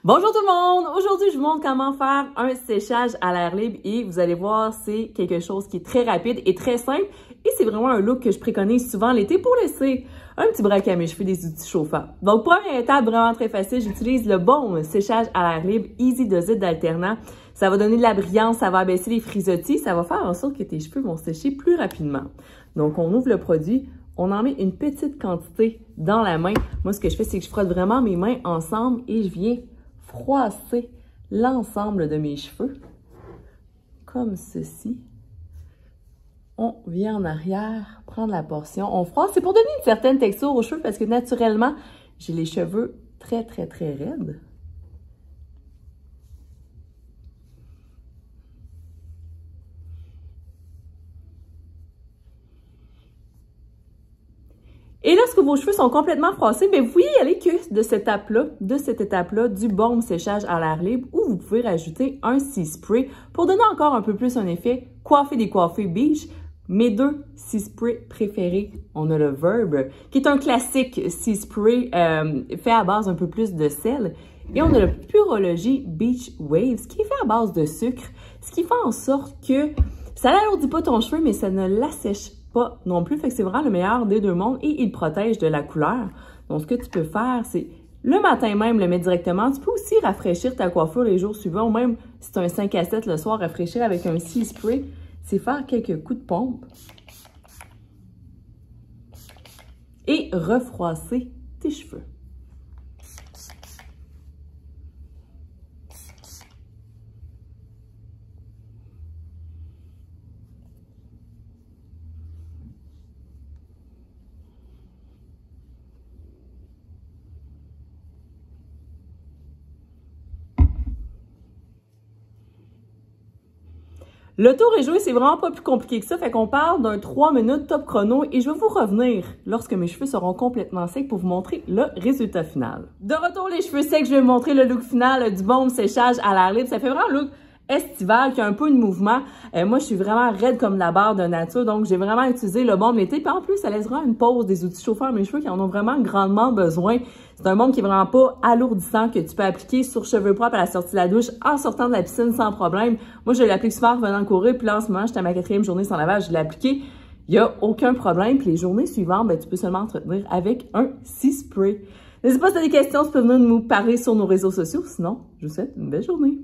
Bonjour tout le monde! Aujourd'hui, je vous montre comment faire un séchage à l'air libre et vous allez voir, c'est quelque chose qui est très rapide et très simple et c'est vraiment un look que je préconise souvent l'été pour laisser un petit break à mes cheveux, des outils chauffants. Donc, première étape, vraiment très facile, j'utilise le bon séchage à l'air libre Easy Does It d'Alternant. Ça va donner de la brillance, ça va abaisser les frisottis, ça va faire en sorte que tes cheveux vont sécher plus rapidement. Donc, on ouvre le produit, on en met une petite quantité dans la main. Moi, ce que je fais, c'est que je frotte vraiment mes mains ensemble et je viens froisser l'ensemble de mes cheveux, comme ceci. On vient en arrière, prendre la portion, on froisse. C'est pour donner une certaine texture aux cheveux parce que naturellement, j'ai les cheveux très raides. Et lorsque vos cheveux sont complètement froissés, bien, vous pouvez y aller que de cette étape-là, du baume séchage à l'air libre, où vous pouvez rajouter un Sea Spray pour donner encore un peu plus un effet coiffé décoiffé beige. Mes deux Sea Spray préférés, on a le Verb, qui est un classique Sea Spray fait à base un peu plus de sel. Et on a le Pureology Beach Waves, qui est fait à base de sucre, ce qui fait en sorte que ça n'alourdit pas ton cheveu, mais ça ne l'assèche pas non plus. Fait que c'est vraiment le meilleur des deux mondes et il protège de la couleur. Donc, ce que tu peux faire, c'est le matin même le mettre directement. Tu peux aussi rafraîchir ta coiffure les jours suivants ou même si tu as un 5 à 7 le soir, rafraîchir avec un Sea Spray. C'est faire quelques coups de pompe et refroisser tes cheveux. Le tour est joué, c'est vraiment pas plus compliqué que ça, fait qu'on parle d'un 3 minutes top chrono et je vais vous revenir lorsque mes cheveux seront complètement secs pour vous montrer le résultat final. De retour les cheveux secs, je vais vous montrer le look final du baume séchage à l'air libre. Ça fait vraiment un look estival qui a un peu de mouvement. Moi, je suis vraiment raide comme la barre de nature, donc j'ai vraiment utilisé le baume l'été. Puis en plus, ça laissera une pause des outils chauffeurs à mes cheveux qui en ont vraiment grandement besoin. C'est un baume qui est vraiment pas alourdissant, que tu peux appliquer sur cheveux propres à la sortie de la douche en sortant de la piscine sans problème. Moi, je l'applique souvent en revenant courir, puis là, en ce moment, j'étais à ma 4e journée sans lavage, je l'ai appliqué. Il n'y a aucun problème. Puis les journées suivantes, ben, tu peux seulement entretenir avec un Sea Spray. N'hésitez pas si tu as des questions, tu peux venir nous parler sur nos réseaux sociaux. Sinon, je vous souhaite une belle journée.